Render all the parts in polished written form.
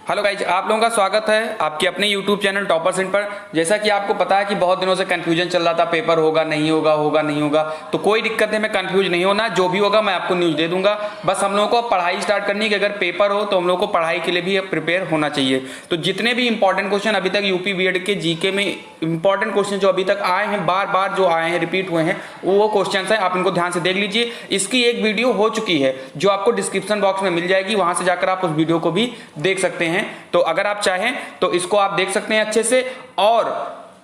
Hello guys, आप लोगों का स्वागत है आपके अपने यूट्यूब चैनल टॉपर सेंट पर। जैसा कि आपको पता है कि बहुत दिनों से कंफ्यूजन चल रहा था, पेपर होगा नहीं होगा, होगा नहीं होगा। तो कोई दिक्कत नहीं, मैं कंफ्यूज नहीं होना, जो भी होगा मैं आपको न्यूज़ दे दूंगा। बस हम लोगों को पढ़ाई स्टार्ट करनी है कि अगर पेपर हो तो हम लोग को पढ़ाई के लिए भी प्रिपेयर होना चाहिए। तो जितने भी इंपॉर्टेंट क्वेश्चन अभी तक यूपी बीएड के जीके में इंपॉर्टेंट क्वेश्चन जो अभी तक आए हैं, बार बार जो आए हैं, रिपीट हुए हैं, वो क्वेश्चन है, आप इनको ध्यान से देख लीजिए। इसकी एक वीडियो हो चुकी है जो आपको डिस्क्रिप्शन बॉक्स में मिल जाएगी, वहां से जाकर आप उस वीडियो को भी देख सकते हैं। तो अगर आप चाहें तो इसको आप देख सकते हैं अच्छे से, और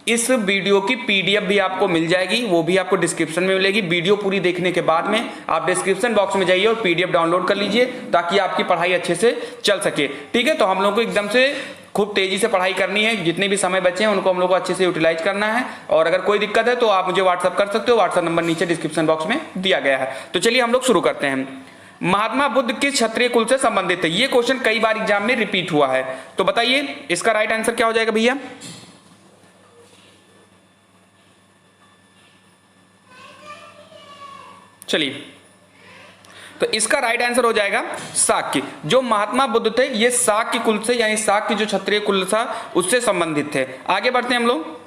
इस वीडियो की पीडीएफ भी आपको मिल जाएगी, वो भी आपको डिस्क्रिप्शन में मिलेगी। वीडियो पूरी देखने के बाद में आप डिस्क्रिप्शन बॉक्स में जाइए और पीडीएफ डाउनलोड कर लीजिए ताकि आपकी पढ़ाई अच्छे से चल सके। ठीक है, तो हम लोग को एकदम से खूब तेजी से पढ़ाई करनी है, जितने भी समय बचे हैं उनको हम लोग को अच्छे से यूटिलाइज करना है। और अगर कोई दिक्कत है तो आप मुझे व्हाट्सअप कर सकते हो, व्हाट्सअप नंबर नीचे डिस्क्रिप्शन बॉक्स में दिया गया है। तो चलिए हम लोग शुरू करते हैं। महात्मा बुद्ध किस क्षत्रिय कुल से संबंधित है? ये क्वेश्चन कई बार एग्जाम में रिपीट हुआ है, तो बताइए इसका राइट आंसर क्या हो जाएगा भैया? चलिए, तो इसका राइट आंसर हो जाएगा शाक्य। जो महात्मा बुद्ध थे ये शाक्य कुल से, यानी शाक्य जो क्षत्रिय कुल था उससे संबंधित थे। आगे बढ़ते हैं हम लोग।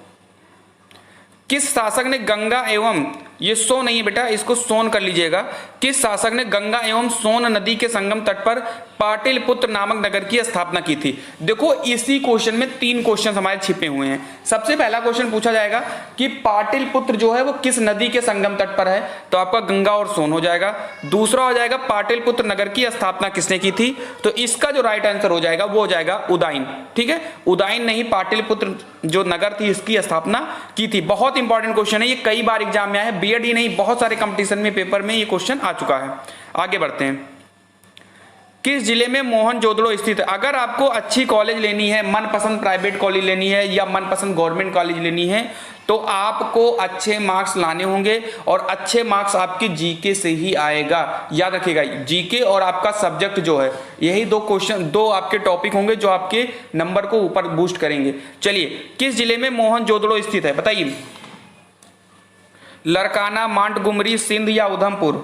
किस शासक ने गंगा एवं, ये सो नहीं है बेटा, इसको सोन कर लीजिएगा। किस शासक ने गंगा एवं सोन नदी के संगम तट पर पाटलिपुत्र नामक नगर की स्थापना की थी? देखो इसी क्वेश्चन में 3 क्वेश्चन हमारे छिपे हुए हैं। सबसे पहला क्वेश्चन पूछा जाएगा कि पाटलिपुत्र जो है वो किस नदी के संगम तट पर है, तो आपका गंगा और सोन हो जाएगा। दूसरा हो जाएगा पाटलिपुत्र नगर की स्थापना किसने की थी, तो इसका जो राइट आंसर हो जाएगा वो हो जाएगा उदयन। ठीक है, उदयन नहीं, पाटलिपुत्र जो नगर थी इसकी स्थापना की थी। बहुत इंपॉर्टेंट क्वेश्चन है, ये कई बार एग्जाम में आया है, बीएड ही नहीं बहुत सारे कंपटीशन में पेपर में ये क्वेश्चन आ चुका है। आगे बढ़ते हैं। किस जिले में मोहनजोदड़ो स्थित है? अगर आपको अच्छी कॉलेज लेनी है, मनपसंद प्राइवेट कॉलेज लेनी है या मनपसंद गवर्नमेंट कॉलेज लेनी है, तो आपको अच्छे मार्क्स लाने होंगे, और अच्छे मार्क्स आपके जीके से ही आएगा। याद रखिएगा, जीके और आपका सब्जेक्ट जो है, यही 2 क्वेश्चन, 2 आपके टॉपिक होंगे जो आपके नंबर को ऊपर बूस्ट करेंगे। चलिए, किस जिले में मोहनजोदड़ो स्थित है बताइए? लड़काना, मांटगुमरी, सिंध या उधमपुर?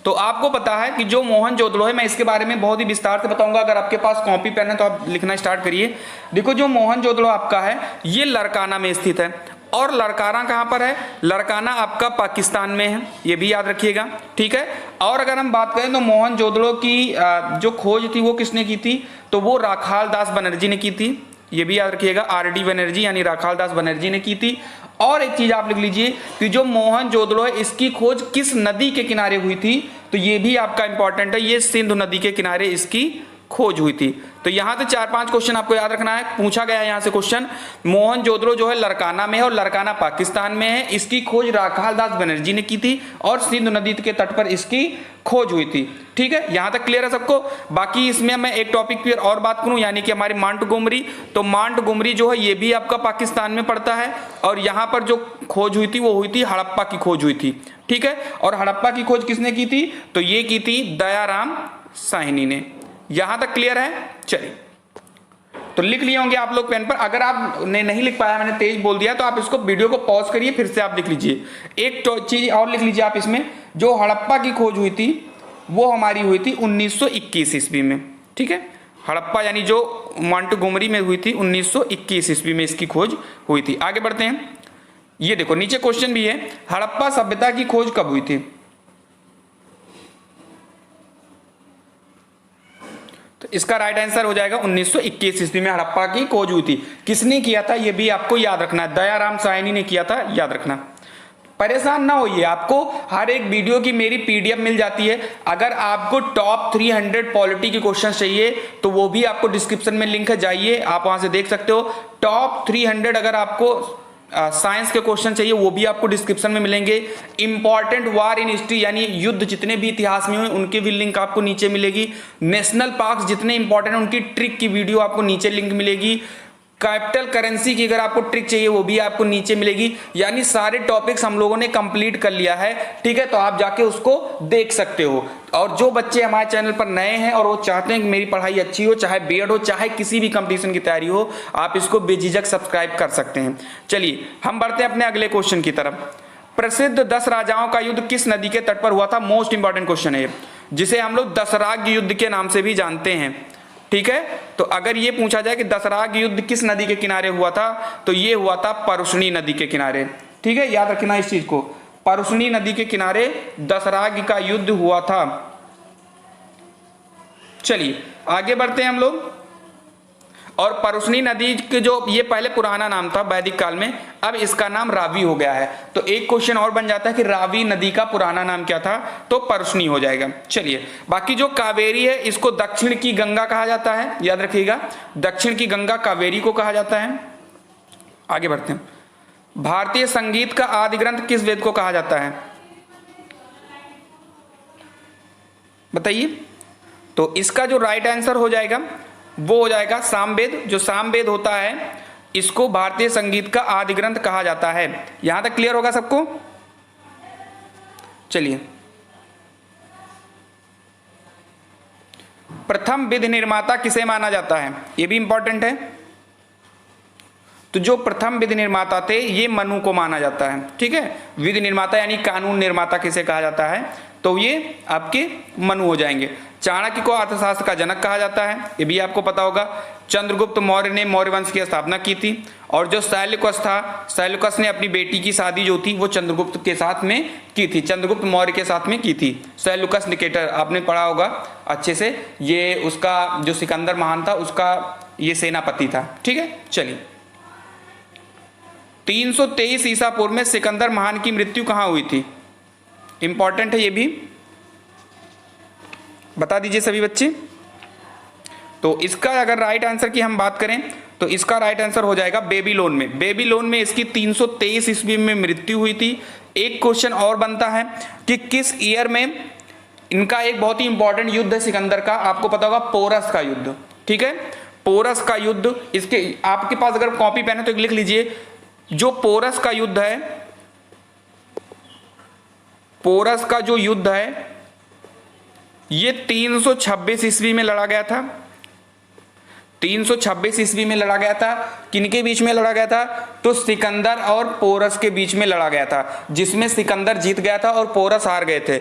तो आपको पता है कि जो मोहनजोदड़ो है, मैं इसके बारे में बहुत ही विस्तार से बताऊंगा। अगर आपके पास कॉपी पेन है तो आप लिखना स्टार्ट करिए। देखो जो मोहनजोदड़ो आपका है ये लड़काना में स्थित है। और लड़काना कहां पर है? लड़काना आपका पाकिस्तान में है, ये भी याद रखिएगा। ठीक है, और अगर हम बात करें तो मोहनजोदड़ो की जो खोज थी वो किसने की थी, तो वो राखाल दास बनर्जी ने की थी, ये भी याद रखिएगा। आरडी बनर्जी यानी राखाल दास बनर्जी ने की थी। और एक चीज आप लिख लीजिए कि जो मोहनजोदड़ो है इसकी खोज किस नदी के किनारे हुई थी, तो ये भी आपका इंपॉर्टेंट है, ये सिंधु नदी के किनारे इसकी खोज हुई थी। तो यहां से 4-5 क्वेश्चन आपको याद रखना है। पूछा गया है यहां से क्वेश्चन, मोहनजोदड़ो जो है लड़काना में है और लड़काना पाकिस्तान में है, इसकी खोज राखाल दास बनर्जी ने की थी और सिंधु नदी के तट पर इसकी खोज हुई थी। ठीक है, यहां तक क्लियर है सबको? बाकी इसमें मैं एक टॉपिक पर और बात करूं, यानी कि हमारी मांटगुमरी, तो मांटगुमरी जो है ये भी आपका पाकिस्तान में पड़ता है, और यहां पर जो खोज हुई थी वो हुई थी हड़प्पा की खोज हुई थी। ठीक है, और हड़प्पा की खोज किसने की थी, तो ये की थी दयाराम साहनी ने। यहां तक क्लियर है? चलिए, तो लिख लिए होंगे आप लोग पेन पर। अगर आप ने नहीं लिख पाया, मैंने तेज बोल दिया, तो आप इसको वीडियो को पॉज करिए, फिर से आप लिख लीजिए। एक चीज और लिख लीजिए आप इसमें, जो हड़प्पा की खोज हुई थी वो हमारी हुई थी 1921 ईस्वी में। ठीक है, हड़प्पा यानी जो मांटगुमरी में हुई थी 1921 ईस्वी में इसकी खोज हुई थी। आगे बढ़ते हैं। ये देखो नीचे क्वेश्चन भी है, हड़प्पा सभ्यता की खोज कब हुई थी? तो इसका राइट आंसर हो जाएगा 1921 ईस्वी में हड़प्पा की खोज हुई थी। किसने किया था ये भी आपको याद रखना है, दयाराम साहनी ने किया था, याद रखना। परेशान ना होइए, आपको हर एक वीडियो की मेरी पीडीएफ मिल जाती है। अगर आपको टॉप 300 पॉलिटी के क्वेश्चन चाहिए तो वो भी आपको डिस्क्रिप्शन में लिंक है, जाइए आप वहां से देख सकते हो। टॉप 300 अगर आपको साइंस के क्वेश्चन चाहिए वो भी आपको डिस्क्रिप्शन में मिलेंगे। इंपॉर्टेंट वार इन हिस्ट्री यानी युद्ध जितने भी इतिहास में हुए उनके भी लिंक आपको नीचे मिलेगी। नेशनल पार्क्स जितने इंपॉर्टेंट हैं उनकी ट्रिक की वीडियो आपको नीचे लिंक मिलेगी। कैपिटल करेंसी की अगर आपको ट्रिक चाहिए वो भी आपको नीचे मिलेगी। यानी सारे टॉपिक्स हम लोगों ने कंप्लीट कर लिया है। ठीक है, तो आप जाके उसको देख सकते हो। और जो बच्चे हमारे चैनल पर नए हैं और वो चाहते हैं कि मेरी पढ़ाई अच्छी हो, चाहे बीएड हो चाहे किसी भी कंपटीशन की तैयारी हो, आप इसको बेझिझक सब्सक्राइब कर सकते हैं। चलिए हम बढ़ते हैं अपने अगले क्वेश्चन की तरफ। प्रसिद्ध 10 राजाओं का युद्ध किस नदी के तट पर हुआ था? मोस्ट इंपॉर्टेंट क्वेश्चन है। जिसे हम लोग दसराग युद्ध के नाम से भी जानते हैं। ठीक है, तो अगर ये पूछा जाए कि दसराग युद्ध किस नदी के किनारे हुआ था, तो ये हुआ था परुष्णी नदी के किनारे। ठीक है, याद रखना इस चीज को, परुष्णी नदी के किनारे दसराग का युद्ध हुआ था। चलिए आगे बढ़ते हैं हम लोग। और परुष्णी नदी के जो ये पहले पुराना नाम था वैदिक काल में, अब इसका नाम रावी हो गया है। तो एक क्वेश्चन और बन जाता है कि रावी नदी का पुराना नाम क्या था, तो परुष्णी हो जाएगा। चलिए, बाकी जो कावेरी है इसको दक्षिण की गंगा कहा जाता है, याद रखिएगा, दक्षिण की गंगा कावेरी को कहा जाता है। आगे बढ़ते हैं। भारतीय संगीत का आदि ग्रंथ किस वेद को कहा जाता है, बताइए। तो इसका जो राइट आंसर हो जाएगा वो हो जाएगा सामवेद। जो सामवेद होता है इसको भारतीय संगीत का आदि ग्रंथ कहा जाता है। यहां तक क्लियर होगा सबको। चलिए, प्रथम विधि निर्माता किसे माना जाता है, यह भी इंपॉर्टेंट है। तो जो प्रथम विधि निर्माता थे ये मनु को माना जाता है। ठीक है, विधि निर्माता यानी कानून निर्माता किसे कहा जाता है, तो ये आपके मनु हो जाएंगे। चाणक्य को अर्थशास्त्र का जनक कहा जाता है, ये भी आपको पता होगा। चंद्रगुप्त मौर्य ने मौर्य वंश की स्थापना की थी। और जो शैल्युकस था, शैल्युकस ने अपनी बेटी की शादी जो थी वो चंद्रगुप्त के साथ में की थी, चंद्रगुप्त मौर्य के साथ में की थी। शैल्युकस निकेटर आपने पढ़ा होगा अच्छे से, ये उसका जो सिकंदर महान था उसका ये सेनापति था। ठीक है, चलिए 323 ईसा पूर्व में सिकंदर महान की मृत्यु कहाँ हुई थी, इंपॉर्टेंट है, ये भी बता दीजिए सभी बच्चे। तो इसका अगर राइट आंसर की हम बात करें तो इसका राइट आंसर हो जाएगा बेबीलोन में। बेबीलोन में इसकी 323 ईस्वी में मृत्यु हुई थी। एक क्वेश्चन और बनता है कि किस ईयर में इनका एक बहुत ही इंपॉर्टेंट युद्ध है सिकंदर का, आपको पता होगा पोरस का युद्ध। ठीक है, पोरस का युद्ध, इसके आपके पास अगर कॉपी पेन है तो लिख लीजिए। जो पोरस का युद्ध है, पोरस का जो युद्ध है ये 326 ईस्वी में लड़ा गया था। 326 ईस्वी में लड़ा गया था। किनके बीच में लड़ा गया था, तो सिकंदर और पोरस के बीच में लड़ा गया था, जिसमें सिकंदर जीत गया था और पोरस हार गए थे।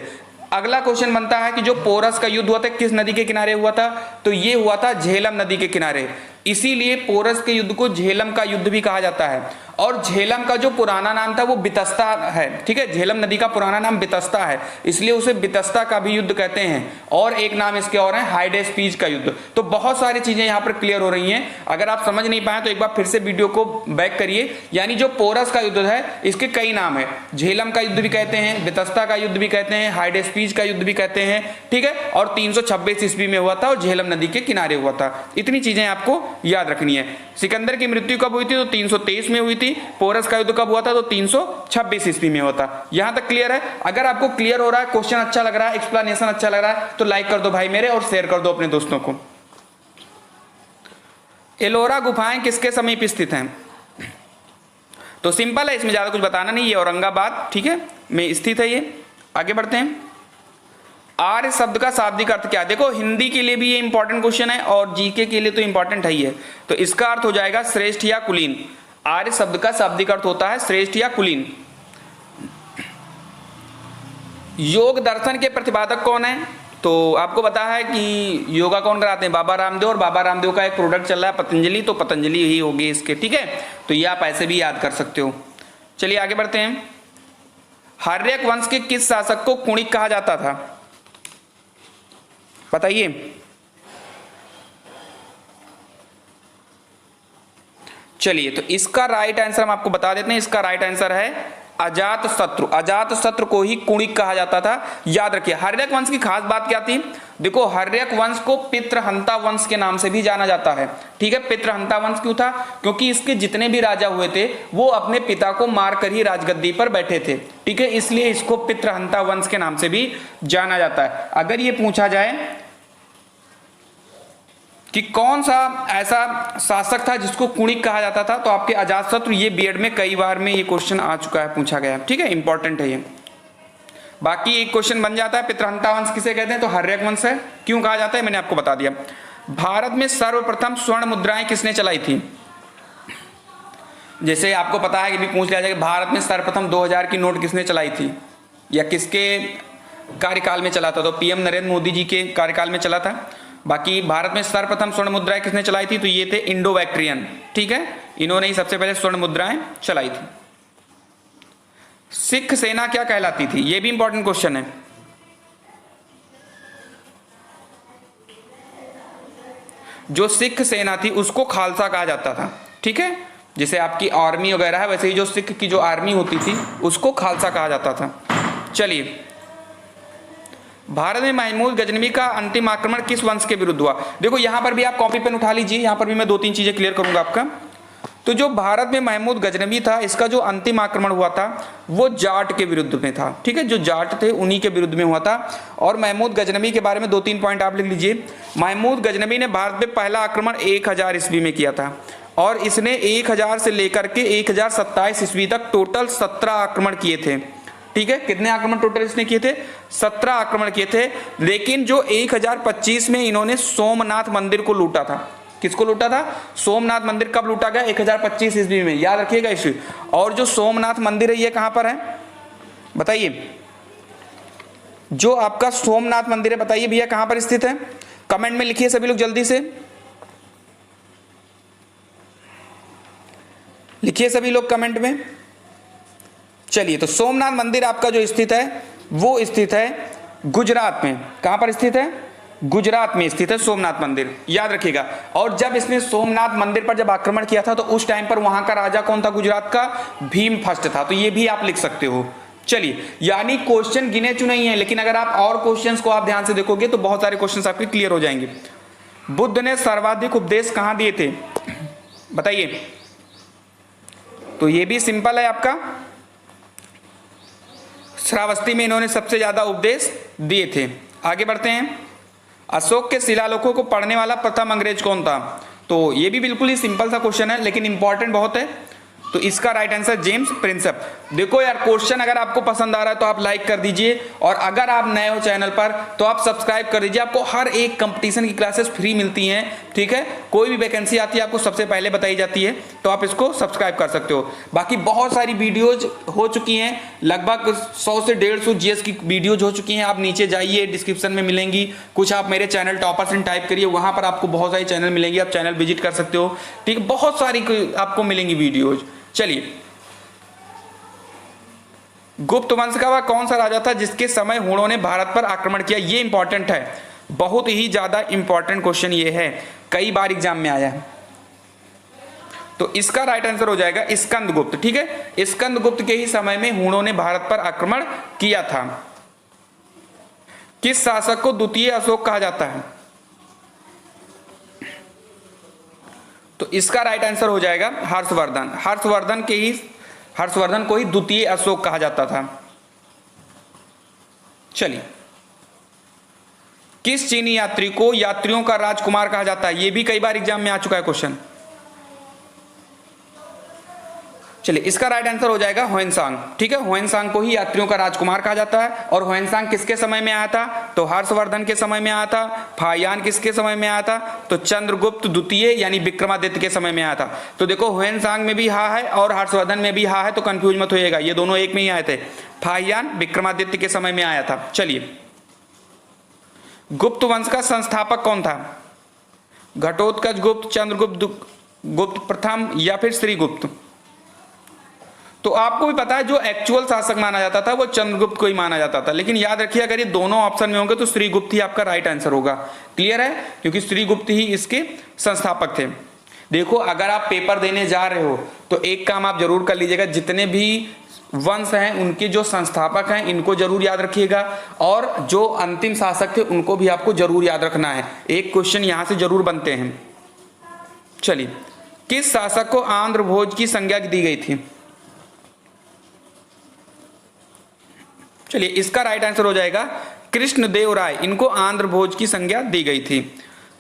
अगला क्वेश्चन बनता है कि जो पोरस का युद्ध हुआ था किस नदी के किनारे हुआ था, तो ये हुआ था झेलम नदी के किनारे। इसीलिए पोरस के युद्ध को झेलम का युद्ध भी कहा जाता है। और झेलम का जो पुराना नाम था वो बितस्ता है। ठीक है, झेलम नदी का पुराना नाम बितस्ता है, इसलिए उसे बितस्ता का भी युद्ध कहते हैं। और एक नाम इसके और है हाइडेस्पीज का युद्ध। तो बहुत सारी चीजें यहाँ पर क्लियर हो रही हैं। अगर आप समझ नहीं पाए तो एक बार फिर से वीडियो को बैक करिए। यानी जो पोरस का युद्ध है इसके कई नाम है, झेलम का युद्ध भी कहते हैं, बितस्ता का युद्ध भी कहते हैं, हाइडेस्पीज का युद्ध भी कहते हैं। ठीक है, और 326 ईस्वी में हुआ था और झेलम नदी के किनारे हुआ था। इतनी चीजें आपको याद रखनी है। सिकंदर की मृत्यु कब हुई थी, तो 323 में हुई थी। पोरस का युद्ध कब हुआ था, तो 326 ईस्वी में हुआ था। यहां तक क्लियर है। अगर आपको क्लियर हो रहा है, क्वेश्चन अच्छा लग रहा है, एक्सप्लेनेशन अच्छा लग रहा है, तो लाइक कर दो भाई मेरे और शेयर कर दो अपने दोस्तों को। एलोरा गुफाएं किसके समीप स्थित हैं, तो सिंपल है, इसमें ज्यादा कुछ बताना नहीं, ये औरंगाबाद, ठीक है, में स्थित है ये। आगे बढ़ते हैं। आर्य शब्द का शाब्दिक अर्थ क्या है, देखो हिंदी के लिए भी ये इंपॉर्टेंट क्वेश्चन है और जीके के लिए तो इंपॉर्टेंट है ही है। तो इसका अर्थ हो जाएगा श्रेष्ठ या कुलीन। आर्य शब्द का शाब्दिक अर्थ होता है श्रेष्ठ या कुलीन। योग दर्शन के प्रतिपादक कौन है, तो आपको पता है कि योगा कौन कराते हैं, बाबा रामदेव। और बाबा रामदेव का एक प्रोडक्ट चल रहा है पतंजलि, तो पतंजलि ही होगी इसके। ठीक है, तो ये आप ऐसे भी याद कर सकते हो। चलिए आगे बढ़ते हैं। हर्यक वंश के किस शासक को कुणिक कहा जाता था, बताइए। चलिए, तो इसका राइट आंसर हम आपको बता देते हैं। इसका राइट आंसर है अजातशत्रु। अजातशत्रु को ही कुणिक कहा जाता था, याद रखिए। हर्यक वंश की खास बात क्या थी, देखो हर्यक वंश को पितृहंता वंश के नाम से भी जाना जाता है। ठीक है, पितृहंता वंश क्यों था, क्योंकि इसके जितने भी राजा हुए थे वो अपने पिता को मारकर ही राजगद्दी पर बैठे थे। ठीक है, इसलिए इसको पितृहंता वंश के नाम से भी जाना जाता है। अगर ये पूछा जाए कि कौन सा ऐसा शासक था जिसको कुणिक कहा जाता था, तो आपके अजातशत्रु, ये बीएड में कई बार में ये क्वेश्चन आ चुका है, पूछा गया। ठीक है, इंपॉर्टेंट है ये। बाकी एक क्वेश्चन बन जाता है, पितृहंता वंश किसे कहते हैं, तो हर्यक वंश है। क्यों कहा जाता है, मैंने आपको बता दिया। भारत में सर्वप्रथम स्वर्ण मुद्राएं किसने चलाई थी, जैसे आपको पता है कि भी पूछ लिया जाए कि भारत में सर्वप्रथम 2000 की नोट किसने चलाई थी, या किसके कार्यकाल में चला था, तो पीएम नरेंद्र मोदी जी के कार्यकाल में चला था। बाकी भारत में सर्वप्रथम स्वर्ण मुद्राएं किसने चलाई थी, तो ये थे इंडो बैक्ट्रियन, ठीक है, इन्होंने ही सबसे पहले स्वर्ण मुद्राएं चलाई थी। सिख सेना क्या कहलाती थी, ये भी इंपॉर्टेंट क्वेश्चन है। जो सिख सेना थी उसको खालसा कहा जाता था, ठीक है, जैसे आपकी आर्मी वगैरह है वैसे ही जो सिख की जो आर्मी होती थी उसको खालसा कहा जाता था। चलिए, भारत में महमूद गजनवी का अंतिम आक्रमण किस वंश के विरुद्ध हुआ। देखो यहां पर भी आप कॉपी पेन उठा लीजिए, यहां पर भी मैं 2-3 चीजें क्लियर करूंगा आपका। तो जो भारत में महमूद गजनवी था, इसका जो अंतिम आक्रमण हुआ था वो जाट के विरुद्ध में था, ठीक है, जो जाट थे उन्हीं के विरुद्ध में हुआ था। और महमूद गजनवी के बारे में 2-3 पॉइंट आप लिख लीजिए। महमूद गजनवी ने भारत में पहला आक्रमण 1000 ईस्वी में किया था और इसने 1000 से लेकर के 1027 ईस्वी तक टोटल 17 आक्रमण किए थे, ठीक है। कितने आक्रमण टोटल इसने किए थे, 17 आक्रमण किए थे। लेकिन जो 1025 में इन्होंने सोमनाथ मंदिर को लूटा था, किसको लूटा था, सोमनाथ मंदिर कब लूटा गया, 1025 ईस्वी में, याद रखिएगा इसे। और जो सोमनाथ मंदिर है ये कहां पर है बताइए, जो आपका सोमनाथ मंदिर है बताइए भैया कहां पर स्थित है, कमेंट में लिखिए सभी लोग, जल्दी से लिखिए सभी लोग कमेंट में। चलिए, तो सोमनाथ मंदिर आपका जो स्थित है वो स्थित है गुजरात में। कहां पर स्थित है, गुजरात में स्थित है सोमनाथ मंदिर, याद रखिएगा। और जब इसने सोमनाथ मंदिर पर जब आक्रमण किया था तो उस टाइम पर वहां का राजा कौन था गुजरात का, भीम फर्स्ट था, तो ये भी आप लिख सकते हो। चलिए, यानी क्वेश्चन गिने चुने ही हैं, लेकिन अगर आप और क्वेश्चंस को आप ध्यान से देखोगे तो बहुत सारे क्वेश्चंस आपके क्लियर हो जाएंगे। बुद्ध ने सर्वाधिक उपदेश कहां दिए थे बताइए, तो ये भी सिंपल है आपका, श्रावस्ती में इन्होंने सबसे ज्यादा उपदेश दिए थे। आगे बढ़ते हैं, अशोक के शिलालेखों को पढ़ने वाला प्रथम अंग्रेज कौन था, तो ये भी बिल्कुल ही सिंपल सा क्वेश्चन है लेकिन इंपॉर्टेंट बहुत है। तो इसका राइट आंसर जेम्स प्रिंसेप। देखो यार, क्वेश्चन अगर आपको पसंद आ रहा है तो आप लाइक कर दीजिए, और अगर आप नए हो चैनल पर तो आप सब्सक्राइब कर दीजिए। आपको हर एक कंपटीशन की क्लासेस फ्री मिलती हैं, ठीक है, कोई भी वैकेंसी आती है आपको सबसे पहले बताई जाती है, तो आप इसको सब्सक्राइब कर सकते हो। बाकी बहुत सारी वीडियोज हो चुकी हैं, लगभग 100 से 150 जीएस की वीडियोज हो चुकी हैं। आप नीचे जाइए, डिस्क्रिप्शन में मिलेंगी, कुछ आप मेरे चैनल टॉपर्स इन टाइप करिए, वहां पर आपको बहुत सारी चैनल मिलेंगी, आप चैनल विजिट कर सकते हो, ठीक है, बहुत सारी आपको मिलेंगी वीडियोज। चलिए, गुप्त वंश का वह कौन सा राजा था जिसके समय हुणों ने भारत पर आक्रमण किया, ये इंपॉर्टेंट है, बहुत ही ज्यादा इंपॉर्टेंट क्वेश्चन ये है, कई बार एग्जाम में आया है। तो इसका राइट आंसर हो जाएगा स्कंदगुप्त, ठीक है, स्कंदगुप्त के ही समय में हुणों ने भारत पर आक्रमण किया था। किस शासक को द्वितीय अशोक कहा जाता है, तो इसका राइट आंसर हो जाएगा हर्षवर्धन। हर्षवर्धन को ही द्वितीय अशोक कहा जाता था। चलिए, किस चीनी यात्री को यात्रियों का राजकुमार कहा जाता है, यह भी कई बार एग्जाम में आ चुका है क्वेश्चन। चलिए, इसका राइट आंसर हो जाएगा ह्वेनसांग, ठीक है, ह्वेनसांग को ही यात्रियों का राजकुमार कहा जाता है। और ह्वेनसांग किसके समय में आया था, तो हर्षवर्धन के समय में आया था। फाहियान किसके समय में आया था, तो चंद्रगुप्त द्वितीय यानी विक्रमादित्य के समय में आया था। तो देखो, ह्वेनसांग में भी हा है और हर्षवर्धन में भी हा है, तो कंफ्यूज मत होइएगा, ये दोनों एक में ही आए थे। फाहियान विक्रमादित्य के समय में आया था। चलिए, गुप्त वंश का संस्थापक कौन था, घटोत्कच गुप्त, चंद्रगुप्त गुप्त प्रथम या फिर श्रीगुप्त। तो आपको भी पता है जो एक्चुअल शासक माना जाता था वो चंद्रगुप्त को ही माना जाता था, लेकिन याद रखिए अगर ये दोनों ऑप्शन में होंगे तो श्रीगुप्त ही आपका राइट आंसर होगा। क्लियर है, क्योंकि श्रीगुप्त ही इसके संस्थापक थे। देखो, अगर आप पेपर देने जा रहे हो तो एक काम आप जरूर कर लीजिएगा, जितने भी वंश हैं उनके जो संस्थापक हैं इनको जरूर याद रखिएगा, और जो अंतिम शासक थे उनको भी आपको जरूर याद रखना है, एक क्वेश्चन यहां से जरूर बनते हैं। चलिए, किस शासक को आंध्र भोज की संज्ञा दी गई थी, चलिए इसका राइट आंसर हो जाएगा कृष्णदेव राय, इनको आंध्र भोज की संज्ञा दी गई थी।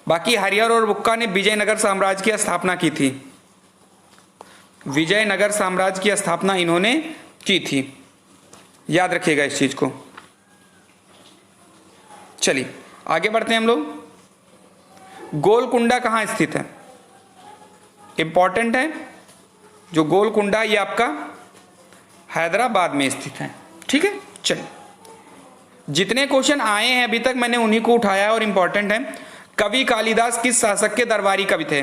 बाकी हरिहर और बुक्का ने विजयनगर साम्राज्य की स्थापना की थी, विजयनगर साम्राज्य की स्थापना इन्होंने की थी, याद रखिएगा इस चीज को। चलिए आगे बढ़ते हैं हम लोग। गोलकुंडा कहां स्थित है, इंपॉर्टेंट है, जो गोलकुंडा ये आपका हैदराबाद में स्थित है, ठीक है। चलिए, जितने क्वेश्चन आए हैं अभी तक मैंने उन्हीं को उठाया है और इंपॉर्टेंट है। कवि कालिदास किस शासक के दरबारी कवि थे?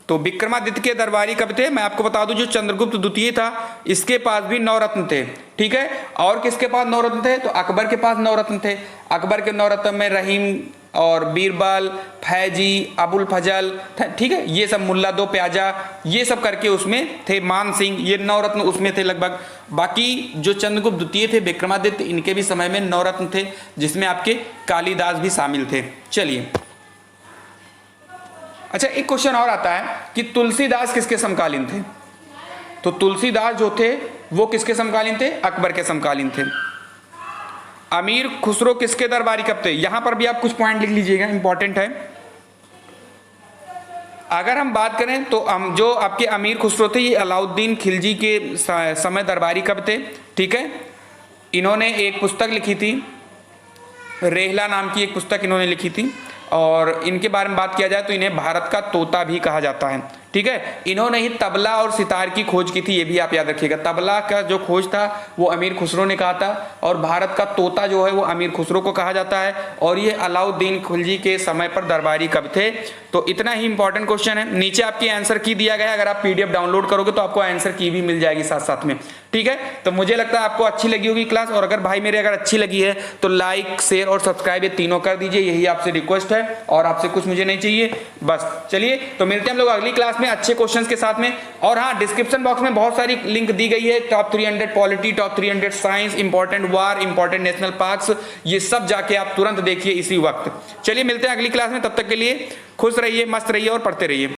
तो विक्रमादित्य के दरबारी कवि थे। मैं आपको बता दूं जो चंद्रगुप्त द्वितीय था इसके पास भी 9 रत्न थे, ठीक है। और किसके पास 9 रत्न थे? तो अकबर के पास 9 रत्न थे। अकबर के 9 रत्न में रहीम और बीरबल, फैजी, अबुल फजल, ठीक है, ये सब, मुल्ला दो प्याजा, ये सब करके उसमें थे, मान सिंह, ये 9 रत्न उसमें थे लगभग। बाकी जो चंद्रगुप्त द्वितीय थे, विक्रमादित्य, इनके भी समय में 9 रत्न थे, जिसमें आपके कालिदास भी शामिल थे। चलिए, अच्छा एक क्वेश्चन और आता है कि तुलसीदास किसके समकालीन थे? तो तुलसीदास जो थे वो किसके समकालीन थे? अकबर के समकालीन थे। अमीर खुसरो किसके दरबारी कवि थे? यहां पर भी आप कुछ पॉइंट लिख लीजिएगा, इंपॉर्टेंट है। अगर हम बात करें तो हम जो आपके अमीर खुसरो थे ये अलाउद्दीन खिलजी के समय दरबारी कवि थे, ठीक है। इन्होंने एक पुस्तक लिखी थी, रेहला नाम की एक पुस्तक इन्होंने लिखी थी, और इनके बारे में बात किया जाए तो इन्हें भारत का तोता भी कहा जाता है, ठीक है। इन्होंने ही तबला और सितार की खोज की थी, ये भी आप याद रखिएगा। तबला का जो खोज था वो अमीर खुसरो ने कहा था, और भारत का तोता जो है वो अमीर खुसरो को कहा जाता है, और ये अलाउद्दीन खिलजी के समय पर दरबारी कवि थे। तो इतना ही इंपॉर्टेंट क्वेश्चन है। नीचे आपकी आंसर की दिया गया है, अगर आप पीडीएफ डाउनलोड करोगे तो आपको आंसर की भी मिल जाएगी साथ साथ में, ठीक है। तो मुझे लगता है आपको अच्छी लगी होगी क्लास, और अगर भाई मेरे अगर अच्छी लगी है तो लाइक, शेयर और सब्सक्राइब ये तीनों कर दीजिए, यही आपसे रिक्वेस्ट है, और आपसे कुछ मुझे नहीं चाहिए बस। चलिए, तो मिलते हैं हम लोग अगली क्लास में अच्छे क्वेश्चंस के साथ में। और हाँ, डिस्क्रिप्शन बॉक्स में बहुत सारी लिंक दी गई है, top 300 polity, top 300 science, important war, important national parks, ये सब जाके आप तुरंत देखिए इसी वक्त। चलिए, मिलते हैं अगली क्लास में, तब तक के लिए खुश रहिए, मस्त रहिए और पढ़ते रहिए।